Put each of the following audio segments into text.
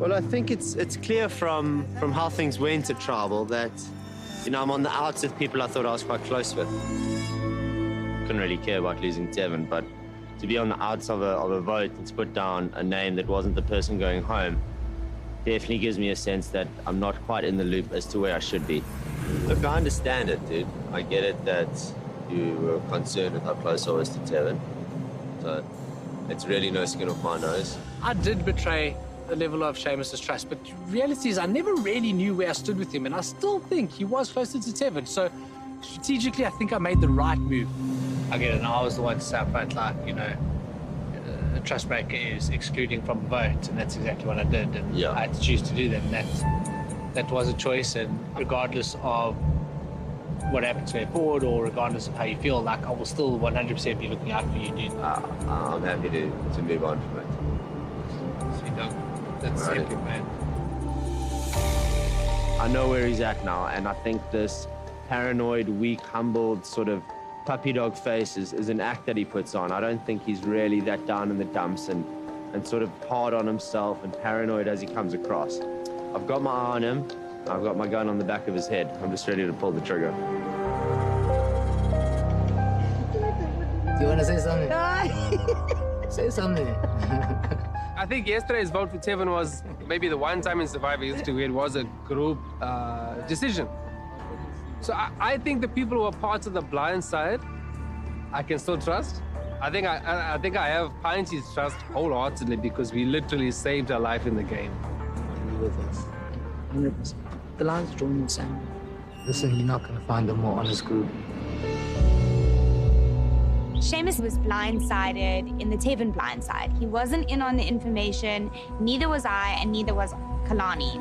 Well, I think it's clear from how things went at Tribal that, you know, I'm on the outs of people I thought I was quite close with. Couldn't really care about losing Tevin, but to be on the outs of a vote and to put down a name that wasn't the person going home definitely gives me a sense that I'm not quite in the loop as to where I should be. Look, I understand it, dude. I get it that you were concerned with how close I was to Tevin. So it's really no skin off my nose. I did betray the level of Seamus's trust, but the reality is I never really knew where I stood with him, and I still think he was closer to Tevin. So strategically, I think I made the right move. I get it, and I was the one to say up front, like, you know, a trust breaker is excluding from a vote, and that's exactly what I did, and yeah. I had to choose to do that, and that was a choice, and regardless of what happens going forward or regardless of how you feel, like, I will still 100% be looking out for you, dude. I'm happy to move on from it. Sweet dog. That's right. epic, man. I know where he's at now, and I think this paranoid, weak, humbled sort of puppy dog face is an act that he puts on. I don't think he's really that down in the dumps and sort of hard on himself and paranoid as he comes across. I've got my eye on him. I've got my gun on the back of his head. I'm just ready to pull the trigger. Do you want to say something? Say something. I think yesterday's vote for Tevin was maybe the one time in Survivor history where it was a group decision. So I think the people who are parts of the blind side, I can still trust. I think I have Pinty's trust wholeheartedly because we literally saved our life in the game. With us, 100%. The line's drawn in the sand. Listen, you're not going to find a more honest group. Seamus was blindsided in the Tevin blindside. He wasn't in on the information, neither was I, and neither was Kalani.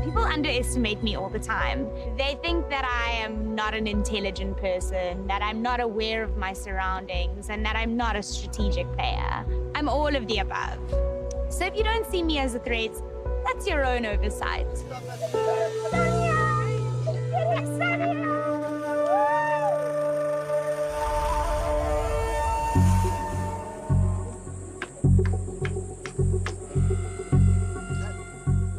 People underestimate me all the time. They think that I am not an intelligent person, that I'm not aware of my surroundings, and that I'm not a strategic player. I'm all of the above. So if you don't see me as a threat, that's your own oversight.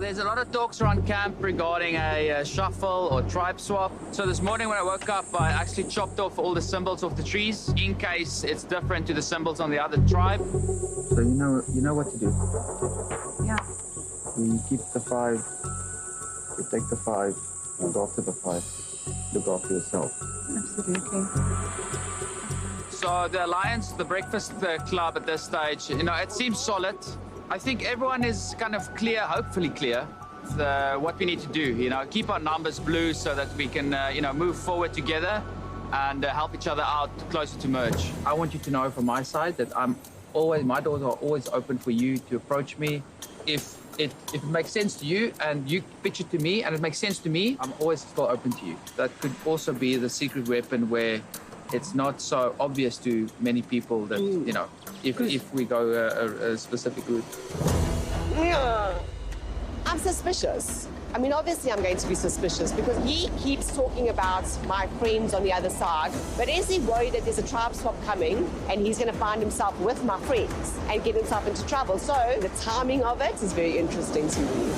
There's a lot of talks around camp regarding a shuffle or tribe swap. So this morning when I woke up, I actually chopped off all the symbols off the trees in case it's different to the symbols on the other tribe. So you know what to do. Yeah. You keep the 5, you take the 5, look after the 5, look after yourself. Absolutely. So the Alliance, the Breakfast Club at this stage, you know, it seems solid. I think everyone is kind of clear, hopefully clear, what we need to do. You know, keep our numbers blue so that we can, you know, move forward together and help each other out closer to merge. I want you to know from my side that my doors are always open for you to approach me. If it makes sense to you and you pitch it to me and it makes sense to me, I'm always still open to you. That could also be the secret weapon where it's not so obvious to many people that, you know, if we go a specific route. I'm suspicious. I mean, obviously I'm going to be suspicious because he keeps talking about my friends on the other side, but is he worried that there's a tribe swap coming and he's going to find himself with my friends and get himself into trouble? So the timing of it is very interesting to me.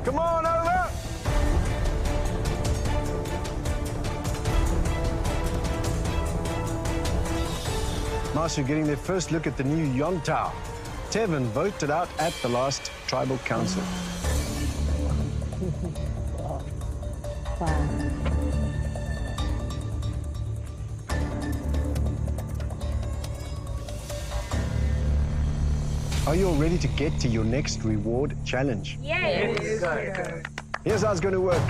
Come on, over! Nice, you're getting their first look at the new Yontao. Tevin voted out at the last tribal council. Are you all ready to get to your next reward challenge? Yes. Here's how it's going to work.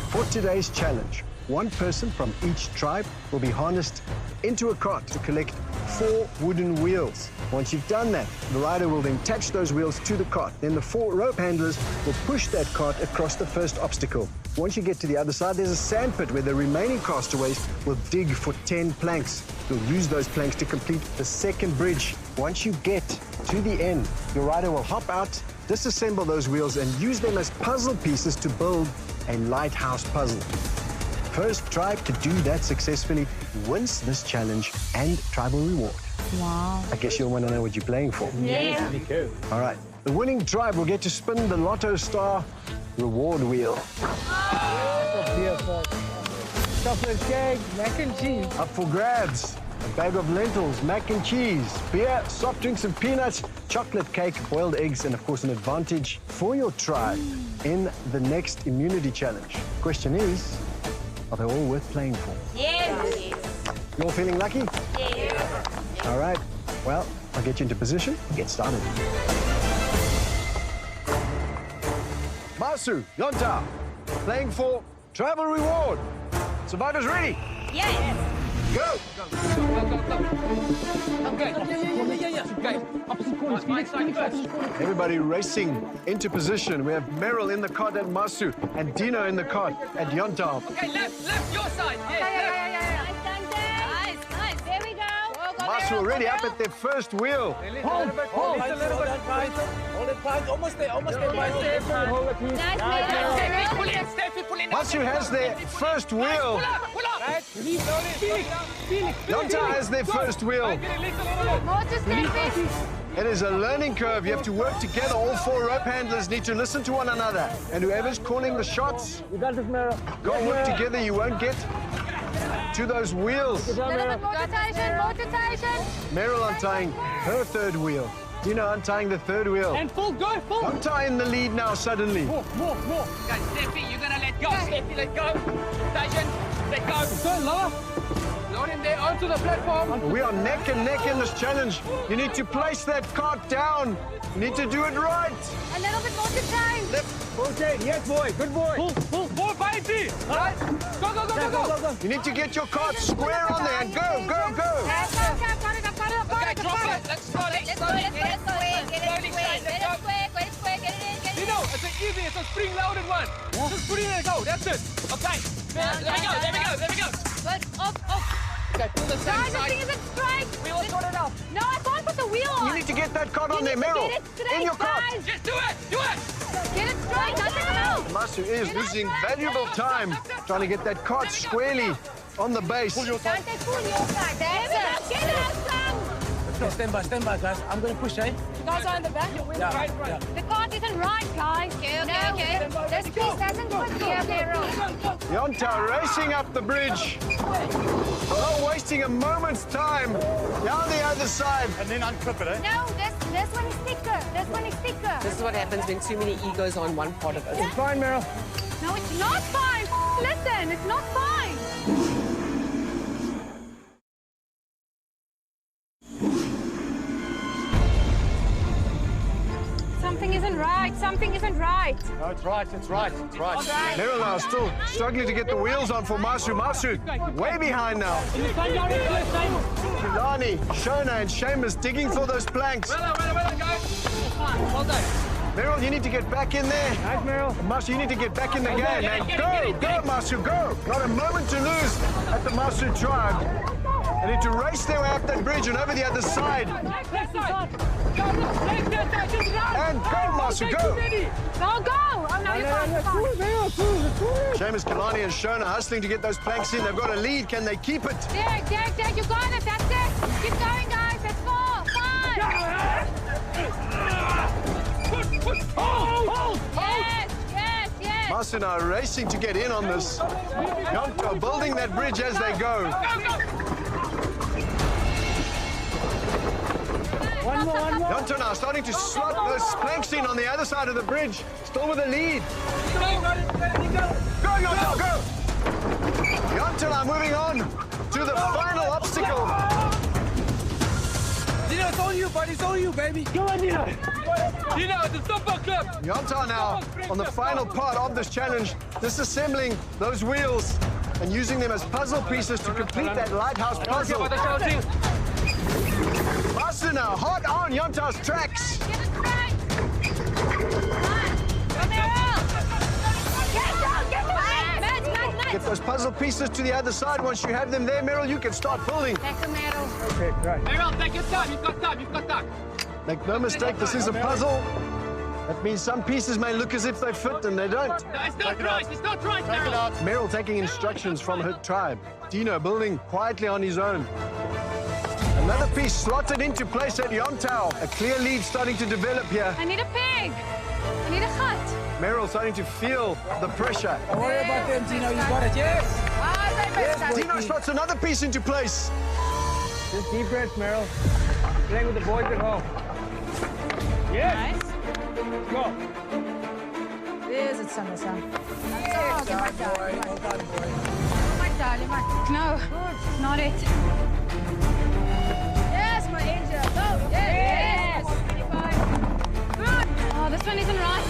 For today's challenge, one person from each tribe will be harnessed into a cart to collect 4 wooden wheels. Once you've done that, the rider will then attach those wheels to the cart. Then the 4 rope handlers will push that cart across the first obstacle. Once you get to the other side, there's a sand pit where the remaining castaways will dig for 10 planks. You'll use those planks to complete the second bridge. Once you get to the end, your rider will hop out, disassemble those wheels, and use them as puzzle pieces to build a lighthouse puzzle. First tribe to do that successfully wins this challenge and tribal reward. Wow. I guess you'll want to know what you're playing for. Yeah. All right. The winning tribe will get to spin the Lotto Star reward wheel. Chocolate cake, mac and cheese. Up for grabs, a bag of lentils, mac and cheese, beer, soft drinks and peanuts, chocolate cake, boiled eggs, and of course an advantage for your tribe in the next immunity challenge. Question is, are they all worth playing for? Yes. You all feeling lucky? Yes. All right. Well, I'll get you into position and get started. Masu, Yonta, playing for tribal reward. Survivors ready? Yes. Go! Everybody racing into position. We have Meryl in the cart at Masu and Dino in the cart at Yonta. Okay, left, your side. Nice. There we go. Masu already up at their first wheel. Hold it tight. Almost there. Hold it, please. Nice, Meryl. Steffi, pull in. Masu has their first wheel. Pull up. Yonta has their first wheel. More to Steffi. It is a learning curve. You have to work together. All 4 rope handlers need to listen to one another. And whoever's calling the shots, You got this, Meryl. go work together. You won't get to those wheels. A little bit more to Tyson. Meryl untying her third wheel. Dino untying the third wheel. And full, go, full. Yonta in the lead now suddenly. More. Okay, Steffi, you're gonna let go. Steffi, let go. Tyson, let go. Go, lower. Load him there onto the platform. We are neck and neck in this challenge. You need to place that cart down. You need to do it right. A little bit more to Tyson. Okay, yes, boy. Good boy. Full, baby. Right? Go. You need to get your cart square on there and go. I've got it. Okay, drop it. Let's start it. Get it square. Get it in. You know, it's a spring-loaded one. Yeah. Just put it in and go. That's it. Okay. There we go. Good. Off. Okay, pull the same Guys, the side. thing isn't straight. We will sort it out. No, I can't put the wheel on. You need to get that cart on there, You need to Meryl. get it straight, In your cart. guys. Just do it. Get it straight. Nothing else. Masu is losing valuable time trying to get that cart squarely on the base. Don't they pull your side? That's it. Get it out. Stand by, guys. I'm going to push, eh? You guys are in the back. Yeah. The cart isn't right, guys. Okay. This piece doesn't put here, Meryl. Yonta racing up the bridge. Not wasting a moment's time. Down the other side. And then unclip it, eh? No, this one is thicker. This is what happens when too many egos are on one part of it. It's fine, Meryl. No, it's not fine. Listen, it's not fine. Something isn't right. No, it's right. Meryl now still struggling to get the wheels on for Masu. Masu way behind now. Kilani, Shona, and Seamus digging for those planks. Well done, guys. Well done. Meryl, you need to get back in there. Nice, Meryl. Masu, you need to get back in the game, man. Go, Masu, go. Not a moment to lose at the Masu tribe. They need to race their way up that bridge and over the other side. And go, Masu, go. Go. Oh, no, you're fine. Seamus, Kilani, and Shona hustling to get those planks in. They've got a lead. Can they keep it? Derek, you got it. That's it. Keep going, guys. That's 4, 5. Yes. Masu now racing to get in on this. Yonta building that bridge as they go. One more. Yonta now starting to slot those planks in on the other side of the bridge. Still with the lead. Go, Yonta, go! Yonta now moving on to the final obstacle. Dino, it's all you, buddy. It's all you, baby. Come on, Dino. Dino, it's the football club. Yonta now on the final part of this challenge, disassembling those wheels. and using them as puzzle pieces to complete that lighthouse puzzle. Faster now, hot on Yonta's tracks. Get those puzzle pieces to the other side. Once you have them there, Meryl, you can start building. Okay, right. Meryl, take your time. You've got time. You've got time. Make no mistake, this is a puzzle. That means some pieces may look as if they fit and they don't. No, it's not right. It's not right, Meryl. Meryl taking instructions from her tribe. Dino building quietly on his own. Another piece slotted into place at Yontao. A clear lead starting to develop here. I need a pig. I need a hut. Meryl starting to feel the pressure. Don't worry about them, Dino. You got it, yes? Dino slots another piece into place. Just deep breath, Meryl. Playing with the boys at home. Yes. Nice. Go. There's it, Samasa. No, not it. Yes, my angel. Go. Yes. Good. Oh, this one isn't right.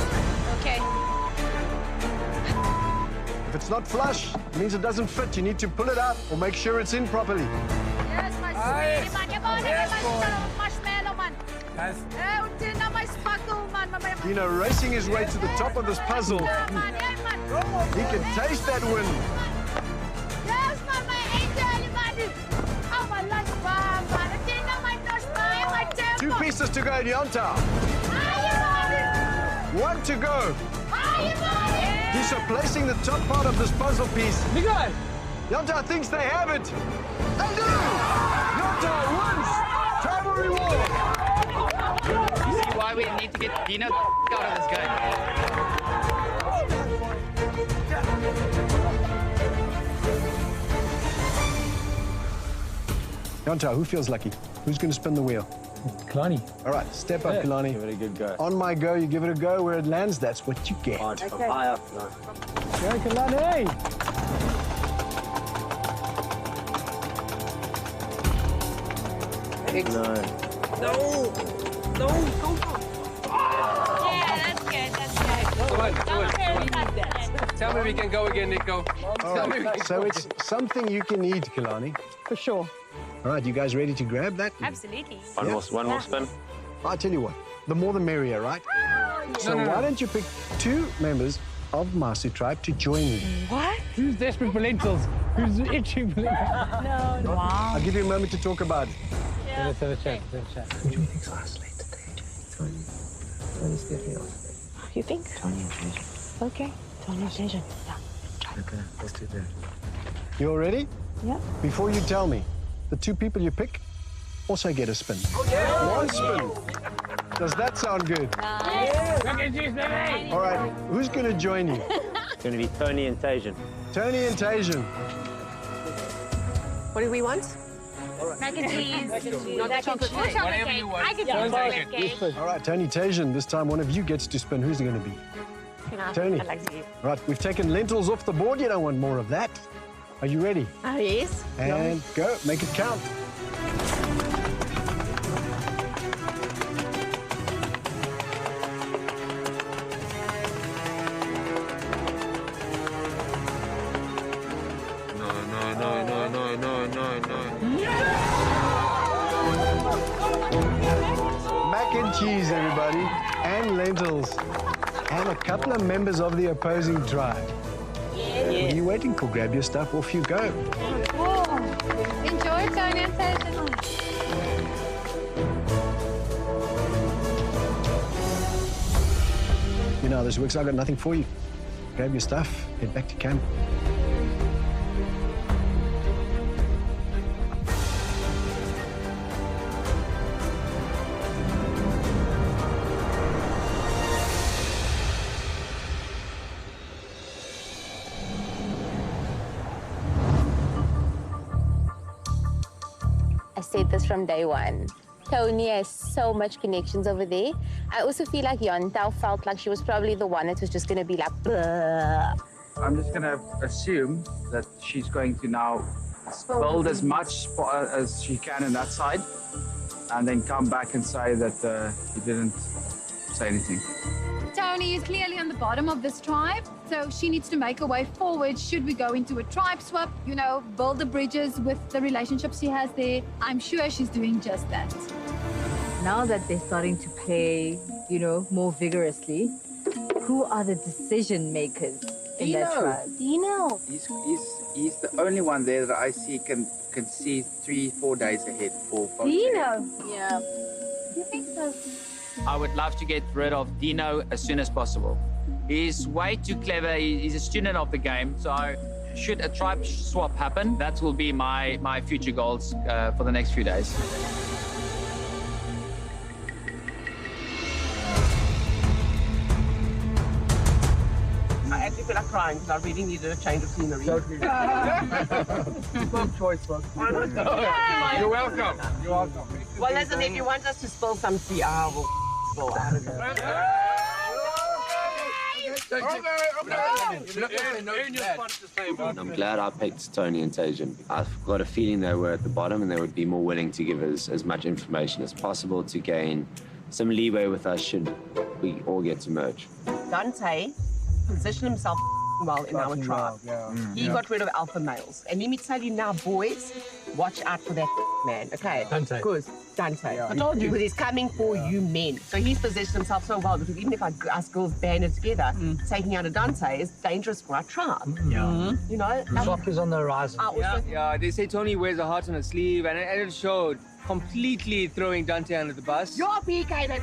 Okay. If it's not flush, it means it doesn't fit. You need to pull it out or make sure it's in properly. Yes, my sweetie man. Come on, marshmallow man. Yes. Untina my sparkle man. Dino racing his way to the top of this puzzle. He can taste that wind. Yes, my angel man. Oh, my lunch bar man. Untina my nose bar, my tail. 2 pieces to go at Yontao. One to go. He's placing the top part of this puzzle piece. Miguel! Yontao thinks they have it. They do! Yontao wins! Tribal reward! You see why we need to get Dino out of this game? Yontao, who feels lucky? Who's going to spin the wheel? Kalani. All right, step up, Kalani. Give it a good go. On my go, you give it a go. Where it lands, that's what you get. Hard, high up. No. Go, Kalani. No. Yeah, that's good. That's good. Come on, come on. Tell me we can go again, Nico. All right, so it's something you can eat, Kalani. For sure. All right, you guys ready to grab that? Absolutely. One more spin. I'll tell you what, the more the merrier, right? So why don't you pick 2 members of Masu tribe to join you? What? Who's desperate for lentils? Who's itching for lentils? No. Wow. I'll give you a moment to talk about it. Let's have a chat. Who do you think's isolated today? Tony. Tony's definitely isolated. You think? Tony and Jason. Okay. Tony and Jason. Yeah. Okay, let's do that. You all ready? Yeah. Before you tell me, the 2 people you pick also get a spin. One spin. Does that sound good? Nice. All right, who's going to join you? It's going to be Tony and Tajan. Tony and Tajan. What do we want? Mac and cheese. Not the chocolate cake. Whatever you want. I can do chocolate cake. All right, Tony, Tajan, this time one of you gets to spin. Who's it going to be? Tony. I like to eat. Right, we've taken lentils off the board. You don't want more of that. Are you ready? Yes. And go, make it count. Mac and cheese, everybody, and lentils, and a couple of members of the opposing tribe. What are you waiting for? Grab your stuff, off you go. Enjoy, Tony and Tajan. You know how this works. I've got nothing for you. Grab your stuff, head back to camp. I said this from day one. Tony has so much connections over there. I also feel like Yontao felt like she was probably the one that was just going to be like, "Bleh." I'm just going to assume that she's going to now build as much as she can on that side and then come back and say that he didn't say anything. Tony, Tony is clearly on the bottom of this tribe, so she needs to make a way forward. Should we go into a tribe swap, you know, build the bridges with the relationships she has there? I'm sure she's doing just that. Now that they're starting to play, you know, more vigorously, who are the decision makers in that tribe? Dino. He's the only one there that I see can see 3-4 days ahead for both. Dino. Yeah. You think so? I would love to get rid of Dino as soon as possible. He's way too clever. He's a student of the game. So should a tribe swap happen, that will be my future goals for the next few days. I actually feel like crying because I really needed a change of scenery. Totally. Good choice, folks. You're welcome. You're welcome. Well, listen, if you want us to spill some tea, I will spill out of it. I'm glad I picked Tony and Tajan. I've got a feeling they were at the bottom and they would be more willing to give us as much information as possible to gain some leeway with us should we all get to merge. Dante positioned himself well in our tribe. He got rid of alpha males. And let me tell you now, boys, watch out for that man, okay? Dante. Because Dante. Yeah. I told you. Because he's coming for you men. So he's positioned himself so well because even if us girls banded together, taking out a Dante is dangerous for our tribe. Yeah. You know? Swap is on the horizon. Yeah, they say Tony wears a heart on his sleeve, and it showed. Completely throwing Dante under the bus. You're PK, and he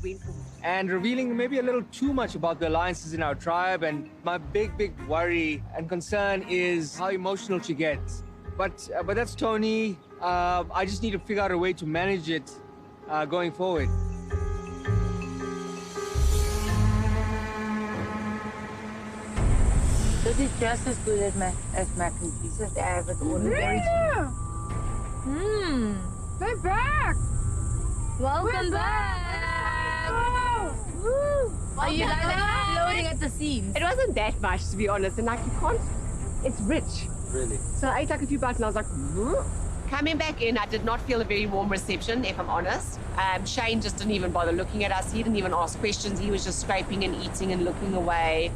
went for it. And revealing maybe a little too much about the alliances in our tribe. And my big worry and concern is how emotional she gets. But that's Tony. I just need to figure out a way to manage it going forward. This is just as good as mac and cheese as they have at ordinary. They're back. Welcome back. Woo. Are you guys exploding at the seams? It wasn't that much, to be honest. And like, you can't, it's rich. Really? So I ate like a few bites and I was like, whoa. Coming back in, I did not feel a very warm reception, if I'm honest. Shane just didn't even bother looking at us. He didn't even ask questions. He was just scraping and eating and looking away.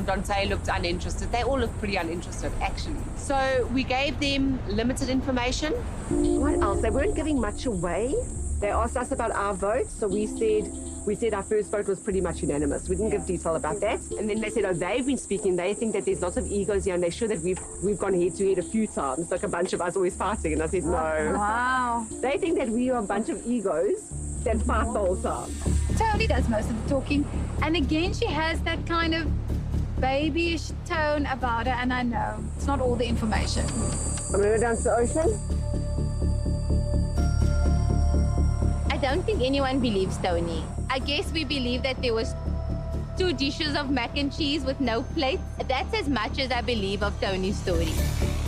Dante looked uninterested. They all looked pretty uninterested, actually. So we gave them limited information. What else? They weren't giving much away. They asked us about our votes, so we said our first vote was pretty much unanimous. We didn't give detail about that. And then they said, oh, they've been speaking. They think that there's lots of egos here, and they're sure that we've gone head to head a few times, like a bunch of us always fighting. And I said, no. Wow. They think that we are a bunch of egos that fight the whole time. Tony does most of the talking. And again, she has that kind of babyish tone about her, and I know it's not all the information. I'm gonna go down to the ocean. I don't think anyone believes Tony. I guess we believe that there was 2 dishes of mac and cheese with no plates. That's as much as I believe of Tony's story.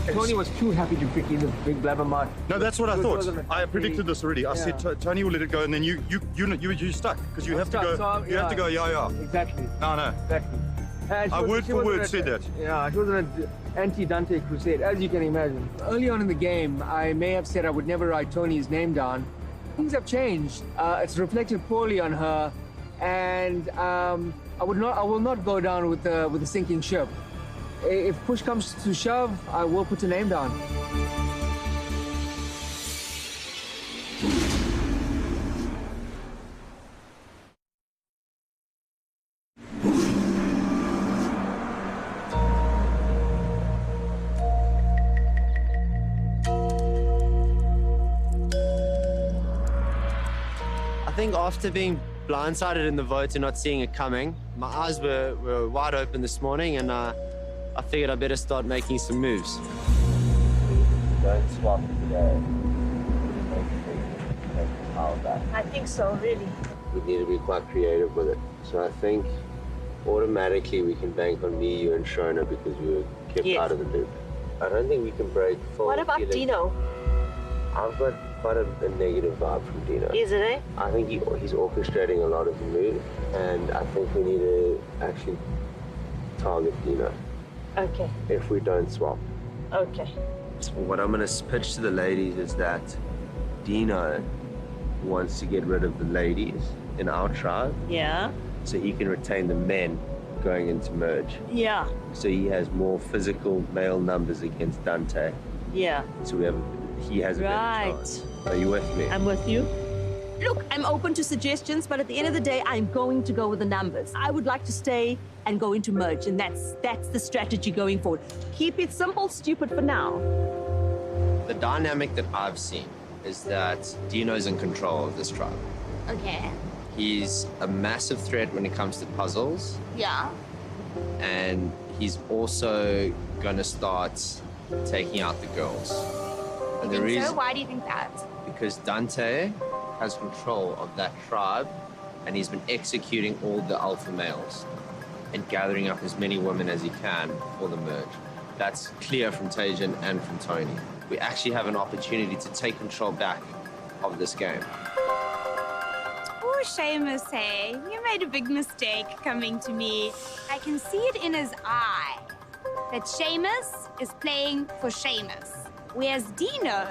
Tony was too happy to pick in the big blabbermouth. No, that's what I thought. I predicted this already. I said Tony will let it go, and then you stuck because you have to go. So, you have to go. Yeah. Exactly. No. Exactly. I word for word said that. Yeah, it was an anti-Dante crusade, as you can imagine. Early on in the game, I may have said I would never write Tony's name down. Things have changed. It's reflected poorly on her, and I will not go down with a sinking ship. If push comes to shove, I will put a name down. I think after being blindsided in the vote and not seeing it coming, my eyes were wide open this morning, and I figured I better start making some moves. Don't swap today. I think so, really. We need to be quite creative with it. So I think automatically we can bank on me, you, and Shona because we were kept out of the loop. I don't think we can break full. What about Dino? I've got quite a negative vibe from Dino. Is it, eh? I think he's orchestrating a lot of the move, and I think we need to actually target Dino. Okay. If we don't swap. Okay. What I'm going to pitch to the ladies is that Dino wants to get rid of the ladies in our tribe. Yeah. so he can retain the men going into merge. Yeah, So he has more physical male numbers against Dante. yeah. So he has a better Right. chance. Are you with me? I'm with you. Look, I'm open to suggestions, but at the end of the day, I'm going to go with the numbers. I would like to stay and go into merge, and that's the strategy going forward. Keep it simple, stupid for now. The dynamic that I've seen is that Dino's in control of this tribe. Okay. He's a massive threat when it comes to puzzles, Yeah. and he's also going to start taking out the girls. And the Think reason, so? Why do you think that? because Dante has control of that tribe, and he's been executing all the alpha males and gathering up as many women as he can for the merge. That's clear from Tajan and from Tony. We actually have an opportunity to take control back of this game. Oh, Seamus, hey, you made a big mistake coming to me. I can see it in his eye that Seamus is playing for Seamus. Whereas Dino,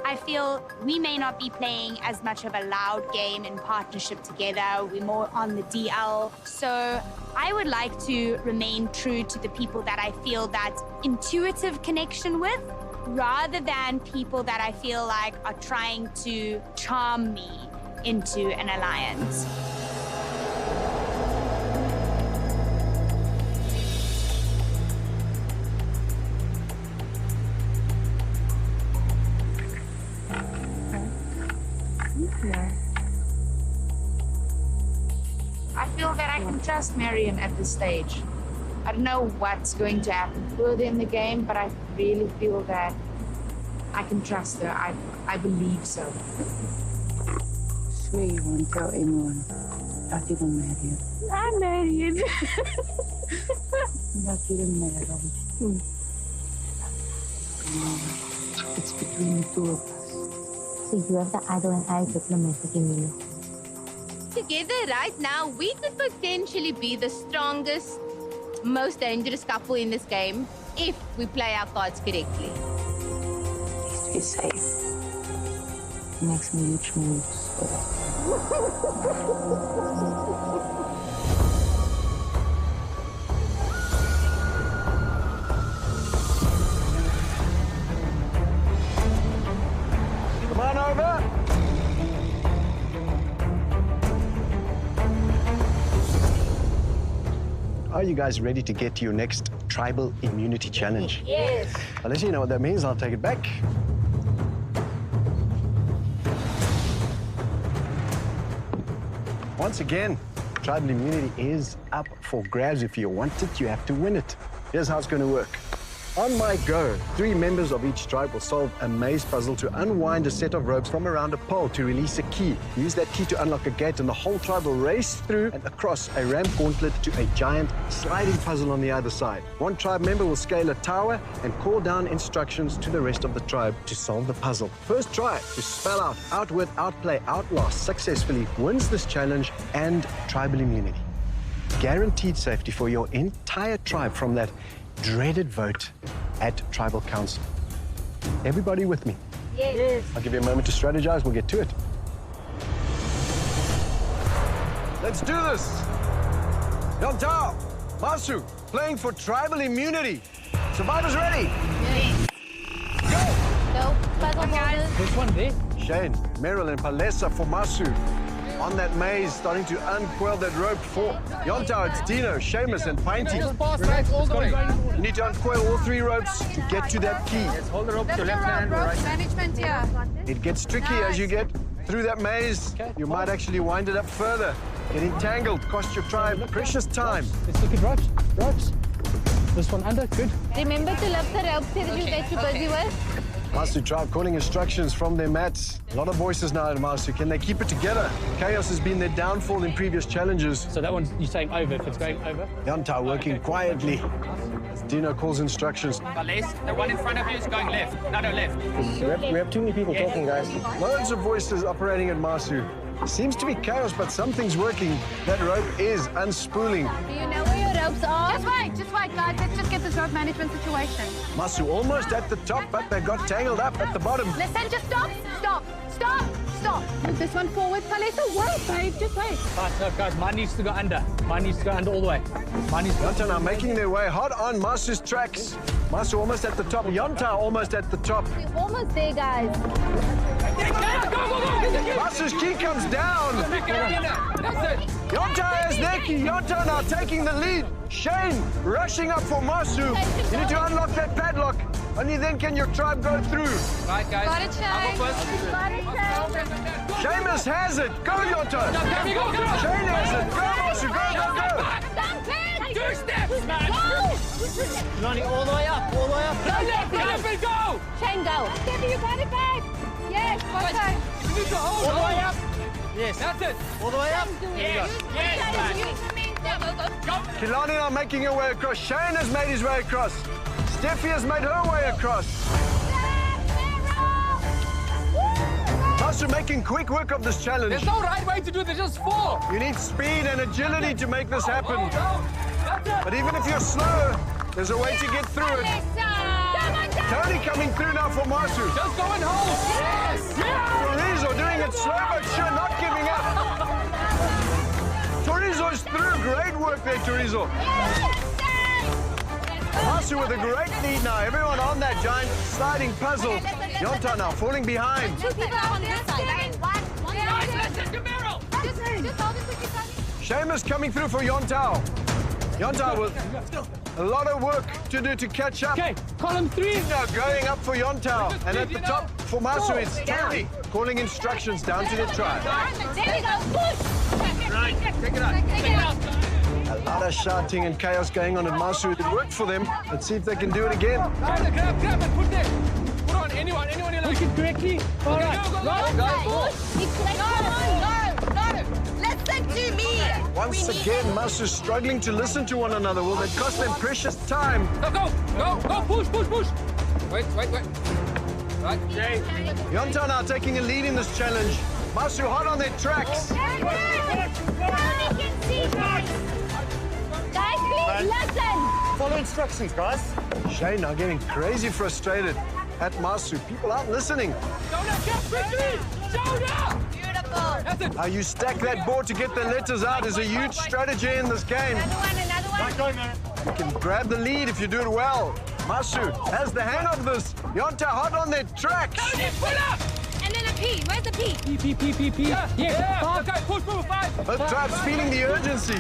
I feel we may not be playing as much of a loud game in partnership together. We're more on the DL. So I would like to remain true to the people that I feel that intuitive connection with, rather than people that I feel like are trying to charm me into an alliance. I feel that I can trust Marion at this stage. I don't know what's going to happen further in the game, but I really feel that I can trust her. I believe so. Swear you won't tell anyone that you don't marry him. I'm Marion. That you don't marry him. It's between the two of us. So you have the idol and I diplomatic in you. Together right now, we could potentially be the strongest, most dangerous couple in this game if we play our cards correctly. Please be safe. Makes me huge moves for Come on over. Are you guys ready to get to your next tribal immunity challenge? Yes. Unless you know what that means, I'll take it back. Once again, tribal immunity is up for grabs. If you want it, you have to win it. Here's how it's going to work. On my go, 3 members of each tribe will solve a maze puzzle to unwind a set of ropes from around a pole to release a key. Use that key to unlock a gate, and the whole tribe will race through and across a ramp gauntlet to a giant sliding puzzle on the other side. One tribe member will scale a tower and call down instructions to the rest of the tribe to solve the puzzle. First tribe to spell out, outwit, outplay, outlast successfully wins this challenge and tribal immunity. Guaranteed safety for your entire tribe from that dreaded vote at Tribal Council. Everybody with me? Yes. I'll give you a moment to strategize. We'll get to it. Let's do this. Yantao, Masu, playing for tribal immunity. Survivors ready? Yes. Go! Puzzle guys. Which one there? Shane, Meryl, and Palesa for Masu. On that maze, starting to uncoil that rope for Yantao. It's Dino, Seamus, and Pinty. Just pass right all the way. You need to uncoil all 3 ropes to get to that key. Yes, hold the rope to Lift your your left hand or rope, right hand. management here. It gets tricky as you get through that maze. You might actually wind it up further. Get entangled, cost your tribe precious time. Let's look at ropes. Ropes. This one under, good. Remember to lift the ropes here that you get too busy with. Masu tribe calling instructions from their mats. A lot of voices now in Masu. Can they keep it together? Chaos has been their downfall in previous challenges. So that one, you're saying over, if it's going over? Yantao working quietly. As Dino calls instructions. Vales, the one in front of you is going left. No, left. We have too many people talking, guys. Loads of voices operating at Masu. Seems to be chaos, but something's working. That rope is unspooling. Do you know where your ropes off. Just wait, guys. Let's just get this rope management situation. Masu almost at the top, but they got tangled up at the bottom. Listen, just stop. Move this one forward, Paletta. Wait, babe, just wait. Guys, mine needs to go under. Mine needs to go under all the way. Yonta now making their way hard on Masu's tracks. Masu almost at the top. Yonta almost at the top. We're almost there, guys. Masu's key comes down. Yonta has their key. Yonta now taking the lead. Shane rushing up for Masu. You need to unlock that padlock. Only then can your tribe go through. Right, guys. Got it, Shane. Seamus has it. Go, Yonta. Shane has it. Go, Masu. Go. 2 steps, man. Lonnie, all the way up. All the way up. Get up and go. Shane, go. Steffi, you got it, babe. Yes, You need to hold All the way on. up. Yes. That's it. All the way up. Kilani now making her way across. Shane has made his way across. Steffi has made her way across. Masu making quick work of this challenge. There's no right way to do this, just fall. You need speed and agility to make this happen. That's it. But even if you're slow, there's a way to get through it. Tony coming through now for Masu. Just go and hold. Yes. Torizo doing it slow but sure, not giving up. Torizo's through. Great work there, Torizo. Masu with a great lead now. Everyone on that giant sliding puzzle. Yonta now falling behind. 2 people are on this side. Seamus coming through for Yontao. Yontao with a lot of work to do to catch up. Okay, column 3. Now going up for Yontao. And at the top for Masu, it's Tony calling instructions down to the tribe. A lot of shouting and chaos going on at Masu. It worked for them. Let's see if they can do it again. Grab and put there. Put on anyone you like. Push it correctly. All right. Go. Listen to me. Once again, Masu struggling to listen to one another. Will it cost them precious time? Go. Push. Wait. Right. Jay. Yonta now taking a lead in this challenge. Masu hot on their tracks. Guys, please listen. Follow instructions, guys. Shane now getting crazy frustrated at Masu. People aren't listening. Beautiful. How you stack that board to get the letters out is a huge strategy in this game. Another one. Right, go, man. You can grab the lead if you do it well. Masu has the hang of this. Yonta hot on their tracks. Pull up. And then a P. Where's the P? P. Yeah. Okay, push, move, 5. Both tribes feeling the urgency.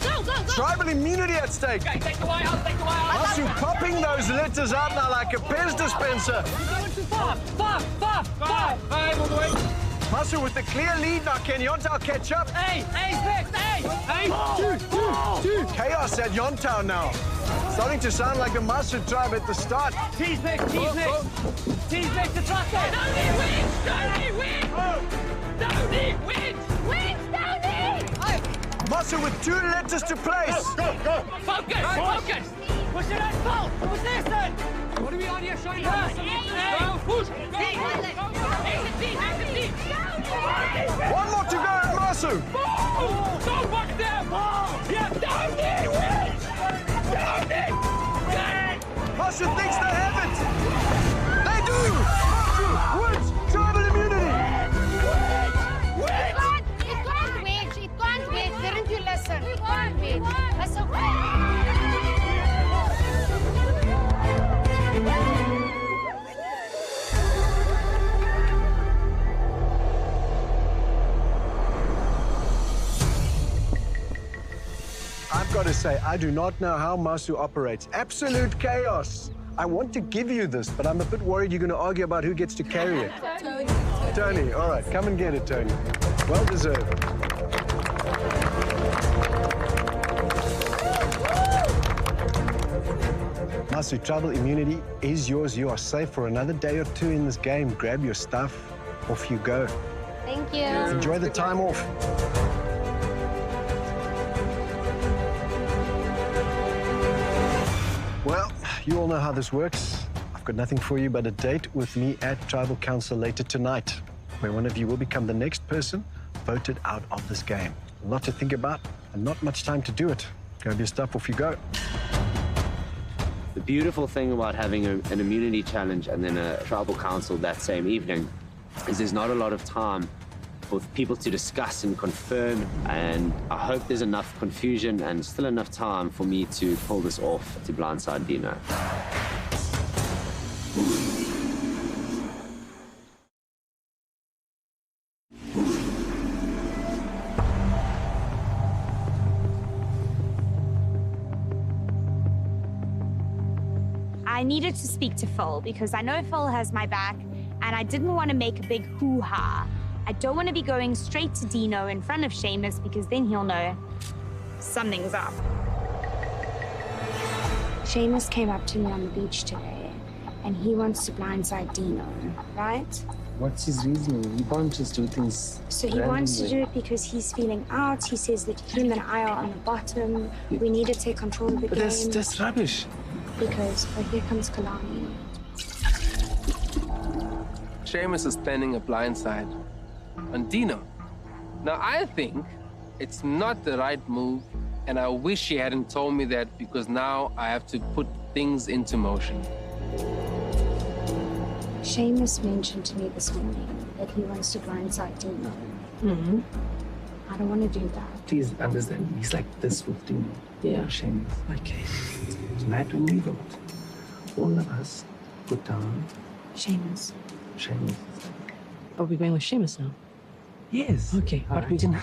Go. Tribal immunity at stake. Okay, take the way out. Masu popping those letters out now like a Pez dispenser. 5 all the way. Masu with the clear lead now. Can Yontao catch up? A's next. A. 2. Chaos at Yontao now. Starting to sound like the Masu tribe at the start. T's next to trust that. Tony wins. Masu with 2 letters to place. Go. Focus. Push it out, Paul. What's this then? What are we on here showing? Go, push. Go. One more to go at Masu. Don't back them. Yeah, Tony wins. Masu thinks they have it. They do. Masu wins tribal immunity. It can't wait. Didn't you listen? It can't wait. That's okay. I've got to say, I do not know how Masu operates. Absolute chaos. I want to give you this, but I'm a bit worried you're going to argue about who gets to carry it. Tony, all right, come and get it, Tony. Well deserved. Masu, tribal immunity is yours. You are safe for another day or 2 in this game. Grab your stuff. Off you go. Thank you. Enjoy the time off. Well, you all know how this works. I've got nothing for you but a date with me at Tribal Council later tonight, where one of you will become the next person voted out of this game. A lot to think about and not much time to do it. Grab your stuff, off you go. The beautiful thing about having an immunity challenge and then a tribal council that same evening is there's not a lot of time for people to discuss and confirm, and I hope there's enough confusion and still enough time for me to pull this off to blindside Dino. I needed to speak to Phil because I know Phil has my back and I didn't want to make a big hoo-ha. I don't want to be going straight to Dino in front of Seamus because then he'll know something's up. Seamus came up to me on the beach today and he wants to blindside Dino, right? What's his reasoning? You can't just do things. So he wants to do it because he's feeling out. He says that him and I are on the bottom. We need to take control of the game. That's rubbish. Because, oh, here comes Kalani. Seamus is planning a blindside on Dino. Now, I think it's not the right move, and I wish he hadn't told me that because now I have to put things into motion. Seamus mentioned to me this morning that he wants to blindside Dino. Mm-hmm. I don't want to do that. Please understand, he's like this with Dino. Yeah. Seamus. Okay. Tonight when we vote, all of us put down Seamus. Seamus. Are we going with Seamus now? Yes. Okay, All but right. we can...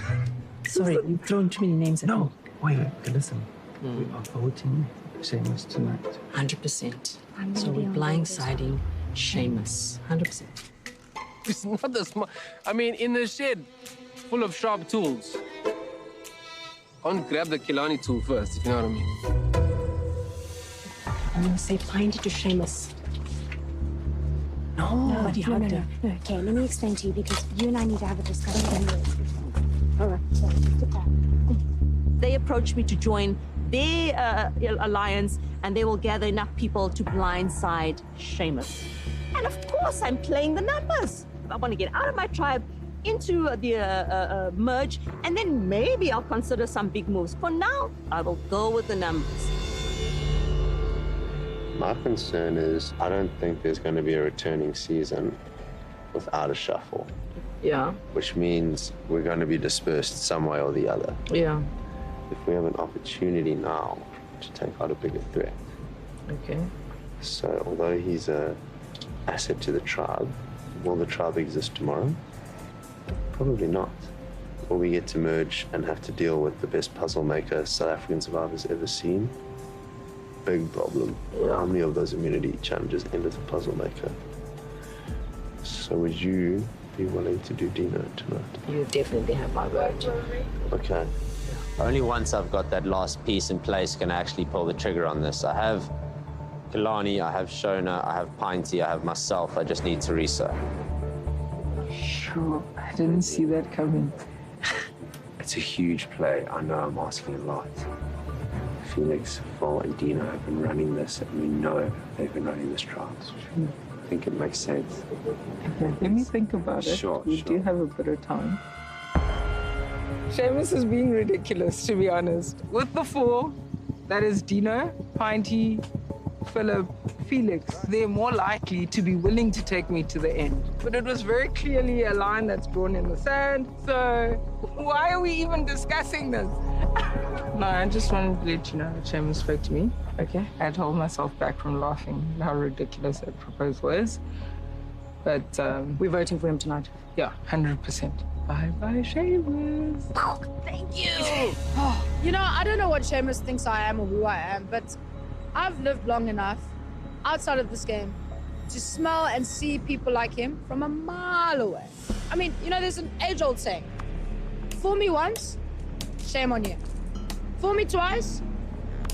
Sorry, you've thrown too many names at me. No, wait, listen. We are voting Seamus tonight. 100%. I'm So gonna be we're on board with blindsiding Seamus. 100%. It's not the smart. I mean, in the shed full of sharp tools. I want to grab the Kilani tool first, if you know what I mean. I'm going to say find it to Seamus. No, but he hugged her. no. Okay, let me explain to you because you and I need to have a discussion. All right, so get that. They approached me to join their alliance, and they will gather enough people to blindside Seamus. And of course, I'm playing the numbers. I want to get out of my tribe, into the merge, and then maybe I'll consider some big moves. For now, I will go with the numbers. My concern is I don't think there's going to be a returning season without a shuffle. Yeah. Which means we're going to be dispersed some way or the other. Yeah. If we have an opportunity now to take out a bigger threat. Okay. So although he's an asset to the tribe, will the tribe exist tomorrow? Probably not. Will we get to merge and have to deal with the best puzzle maker South African survivors ever seen? Big problem. How many of those immunity challenges end with a puzzle maker? So would you be willing to do Dino tonight? You definitely have my vote. Okay. Only once I've got that last piece in place can I actually pull the trigger on this. I have Kalani, I have Shona, I have Pinty, I have myself. I just need Teresa. Sure, I didn't see that coming. It's a huge play. I know I'm asking a lot. Felix, Phil, and Dino have been running this, and we know they've been running this trial. I think it makes sense. Okay, let me think about it. Sure, We do have a bit of time. Seamus is being ridiculous, to be honest. With the four, that is Dino, Pinty, Philip, Felix, they're more likely to be willing to take me to the end. But it was very clearly a line that's drawn in the sand, so why are we even discussing this? No, I just wanted to let you know that Seamus spoke to me. Okay. I had to hold myself back from laughing at how ridiculous that proposal is. But we're voting for him tonight. Yeah, 100%. Bye-bye, Seamus. Thank you. You know, I don't know what Seamus thinks I am or who I am, but I've lived long enough outside of this game to smell and see people like him from a mile away. I mean, you know, there's an age-old saying, fool me once, shame on you. Fool me twice,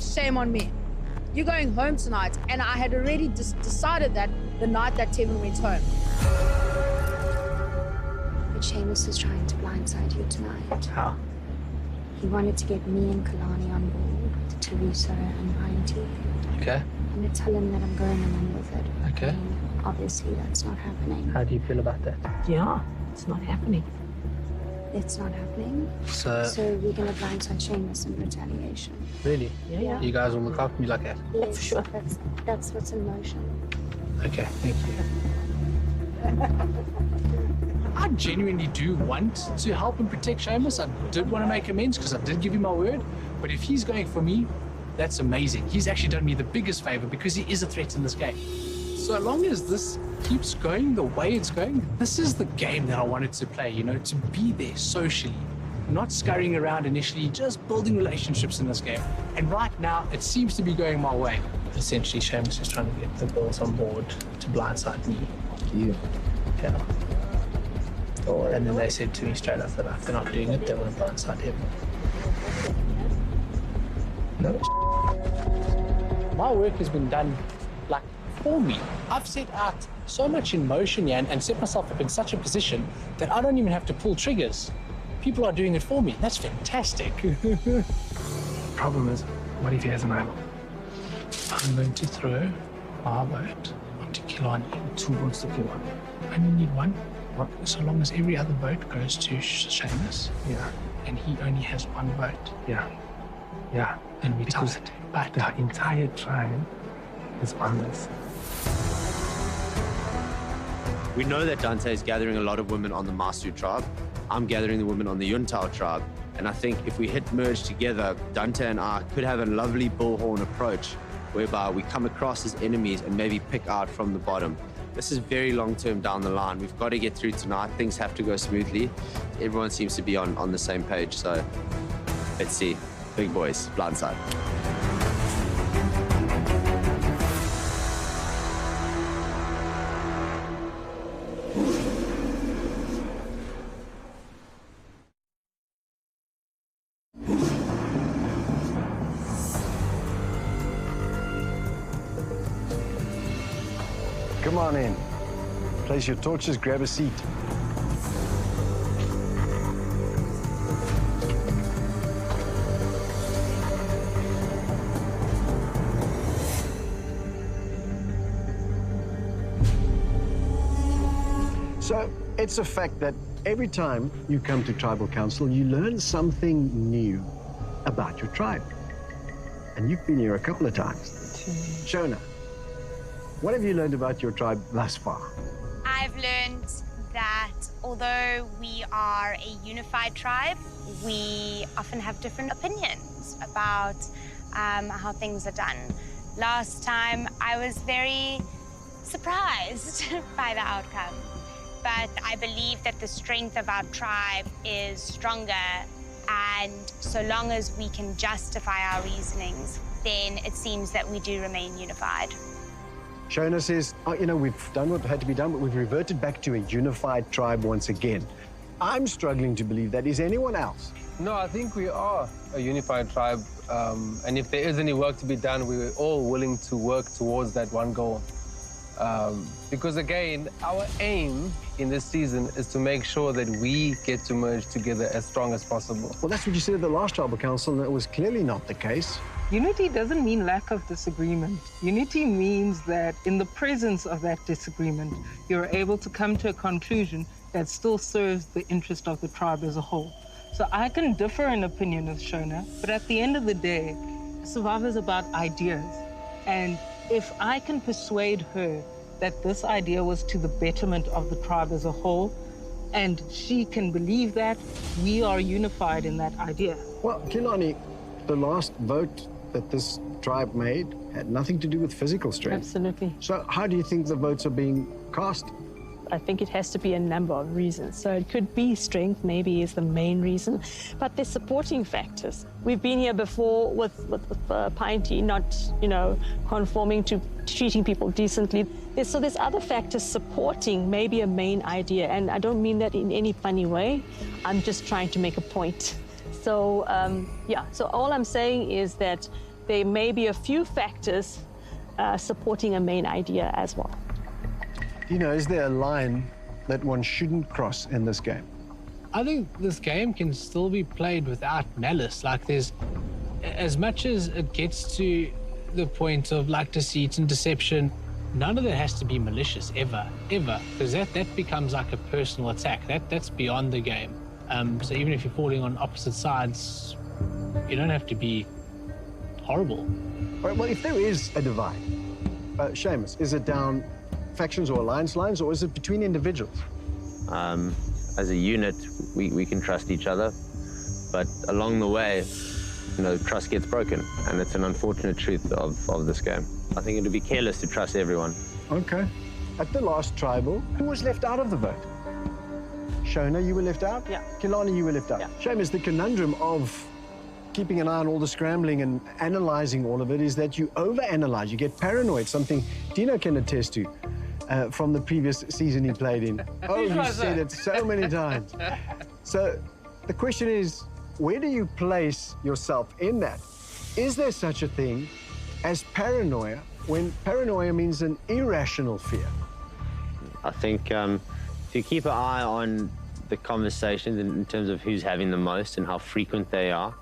shame on me. You're going home tonight, and I had already decided that the night that Tevin went home. But Seamus is trying to blindside you tonight. How? He wanted to get me and Kalani on board, Teresa and Pinty. Okay. I'm going to tell him that I'm going along with it. Okay. And obviously, that's not happening. How do you feel about that? Yeah, it's not happening. it's not happening. So we're going to blindside Seamus in retaliation. really? Yeah. You guys will look after me like that? Yes, for sure. That's what's in motion. Okay, thank you. I genuinely do want to help and protect Seamus. I did want to make amends because I did give him my word. But if he's going for me, that's amazing. He's actually done me the biggest favor because he is a threat in this game. So long as this keeps going the way it's going, this is the game that I wanted to play, you know, to be there socially, not scurrying around initially, just building relationships in this game. And right now, it seems to be going my way. Essentially, Seamus is trying to get the girls on board to blindside me. You. Yeah. And then they said to me straight after that, if they're not doing it, they want to blindside him. No. My work has been done, like, for me. I've set out so much in motion here and set myself up in such a position that I don't even have to pull triggers. People are doing it for me. That's fantastic. Problem is, what if he has an idol? I'm going to throw our boat onto Kilani with 2 boats to Kilani. I only need 1. So long as every other boat goes to Seamus. Yeah. And he only has 1 boat. Yeah. Yeah. Then we tie Because it. But the entire tribe is on this. We know that Dante is gathering a lot of women on the Masu tribe. I'm gathering the women on the Yuntao tribe. And I think if we hit merge together, Dante and I could have a lovely bullhorn approach whereby we come across as enemies and maybe pick out from the bottom. This is very long-term down the line. We've got to get through tonight. Things have to go smoothly. Everyone seems to be on the same page. So let's see. Big boys, blindside. Come on in. Place your torches, grab a seat. So it's a fact that every time you come to tribal council, you learn something new about your tribe. And you've been here a couple of times. Shona, what have you learned about your tribe thus far? I've learned that although we are a unified tribe, we often have different opinions about how things are done. Last time, I was very surprised by the outcome. But I believe that the strength of our tribe is stronger, and so long as we can justify our reasonings, then it seems that we do remain unified. Shona says, oh, you know, we've done what had to be done, but we've reverted back to a unified tribe once again. I'm struggling to believe that. Is anyone else? No, I think we are a unified tribe. And if there is any work to be done, we're all willing to work towards that one goal. Because again, our aim in this season is to make sure that we get to merge together as strong as possible. Well, that's what you said at the last tribal council, and it was clearly not the case. Unity doesn't mean lack of disagreement. Unity means that in the presence of that disagreement, you're able to come to a conclusion that still serves the interest of the tribe as a whole. So I can differ in opinion with Shona, but at the end of the day, Survivor is about ideas. And if I can persuade her that this idea was to the betterment of the tribe as a whole, and she can believe that, we are unified in that idea. Well, Kilani, the last vote that this tribe made had nothing to do with physical strength. Absolutely. So how do you think the votes are being cast? I think it has to be a number of reasons. So it could be strength, maybe is the main reason, but there's supporting factors. We've been here before with Pinty not, you know, conforming to treating people decently. So there's other factors supporting maybe a main idea, and I don't mean that in any funny way. I'm just trying to make a point. So, yeah, so all I'm saying is that there may be a few factors supporting a main idea as well. You know, is there a line that one shouldn't cross in this game? I think this game can still be played without malice. Like, there's, as much as it gets to the point of like deceit and deception, none of that has to be malicious ever, because that becomes like a personal attack. That's beyond the game. So even if you're falling on opposite sides, you don't have to be horrible. All right, well, if there is a divide, Seamus, is it down factions or alliance lines, or is it between individuals? As a unit, we can trust each other, but along the way, you know, trust gets broken, and it's an unfortunate truth of this game. I think it would be careless to trust everyone. Okay. At the last tribal, who was left out of the vote? Shona, you were left out? Yeah. Kilani, you were left out. Yeah. Seamus, the conundrum of keeping an eye on all the scrambling and analyzing all of it is that you overanalyze, you get paranoid, something Dino can attest to from the previous season he played in. Oh, you said it so many times. So the question is, where do you place yourself in that? Is there such a thing as paranoia when paranoia means an irrational fear? I think if you keep an eye on the conversations in terms of who's having the most and how frequent they are,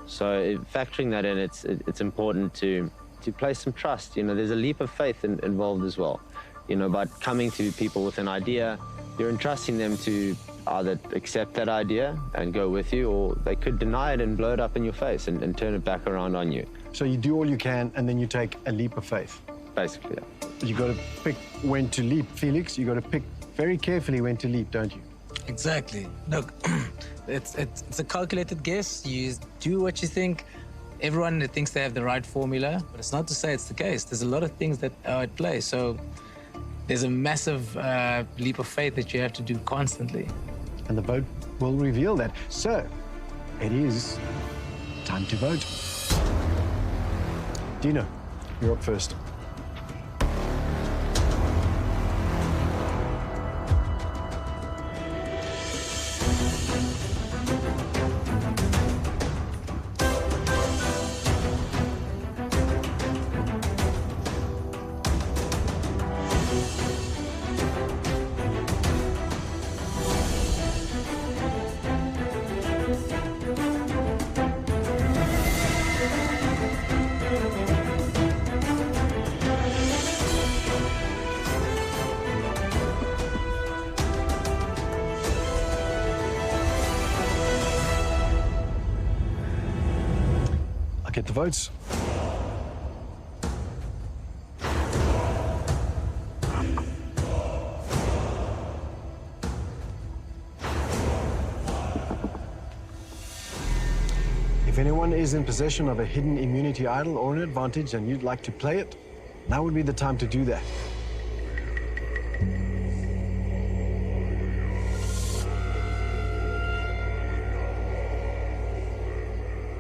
so factoring that in, it's important to place some trust. You know, there's a leap of faith involved as well. You know, about coming to people with an idea, you're entrusting them to either accept that idea and go with you, or they could deny it and blow it up in your face and turn it back around on you. So you do all you can, and then you take a leap of faith. Basically, yeah. You got to pick when to leap, Felix. You got to pick very carefully when to leap, don't you? Exactly. Look, it's a calculated guess. You do what you think. Everyone thinks they have the right formula, but it's not to say it's the case. There's a lot of things that are at play. So there's a massive leap of faith that you have to do constantly. And the vote will reveal that. So it is time to vote. Dino, you're up first. I'll get the votes. If anyone is in possession of a hidden immunity idol or an advantage and you'd like to play it, now would be the time to do that.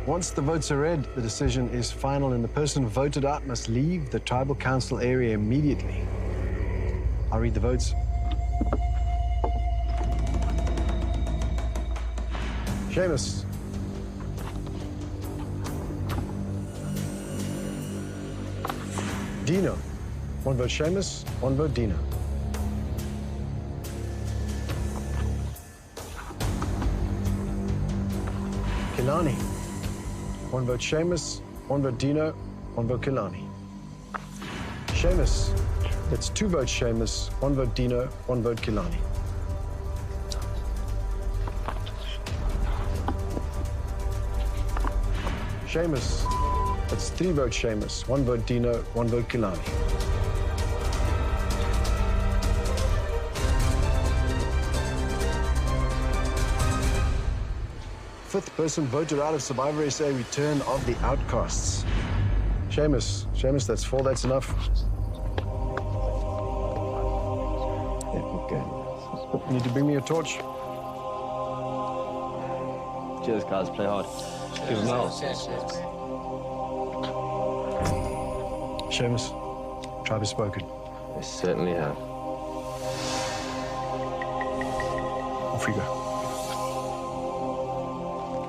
Once the votes are read, the decision is final, and the person voted out must leave the tribal council area immediately. I'll read the votes. Seamus. Dino. One vote Seamus, one vote Dino. Kilani. One vote Seamus, one vote Dino, one vote Kilani. Seamus. That's two votes Seamus, one vote Dino, one vote Kilani. Seamus. That's three votes Seamus, one vote Dino, one vote Kilani. Fifth person voted out of Survivor SA Return of the Outcasts. Seamus. Seamus, that's four, that's enough. Yeah, okay. You need to bring me a torch. Cheers, guys. Play hard. Give them all. Seamus, tribe has spoken. They certainly have. Off you go.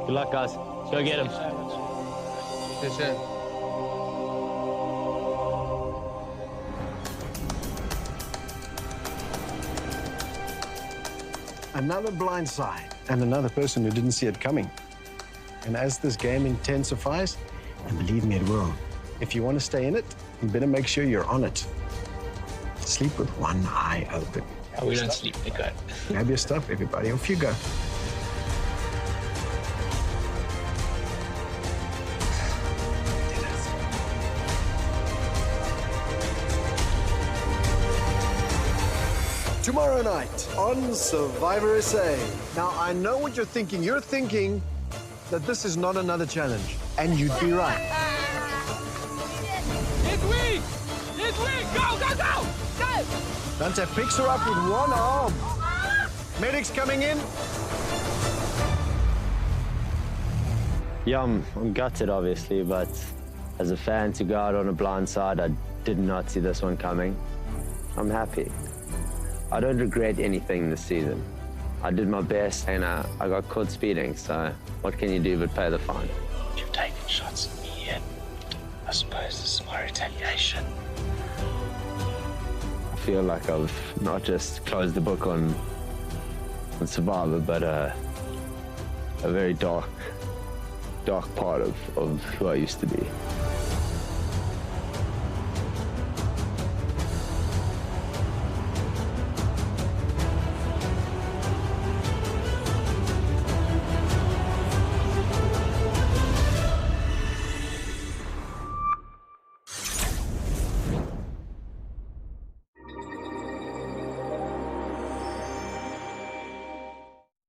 Good luck, guys. Let's go get him. Yes, sir. Another blind side, and another person who didn't see it coming. And as this game intensifies, and believe me, it will, if you want to stay in it, you better make sure you're on it. Sleep with one eye open. Oh, we don't sleep, they go. Grab your stuff, everybody. Off you go. tomorrow night on Survivor SA. Now, I know what you're thinking. You're thinking that this is not another challenge, and you'd be right. It's weak! It's weak! Go, go, go! Go! Dante picks her up with one arm. Medics coming in. Yeah, I'm gutted, obviously, but as a fan, to go out on a blind side, I did not see this one coming. I'm happy. I don't regret anything this season. I did my best, and I got caught speeding, so what can you do but pay the fine? You've taken shots at me, and I suppose this is my retaliation. I feel like I've not just closed the book on Survivor, but a very dark part of who I used to be.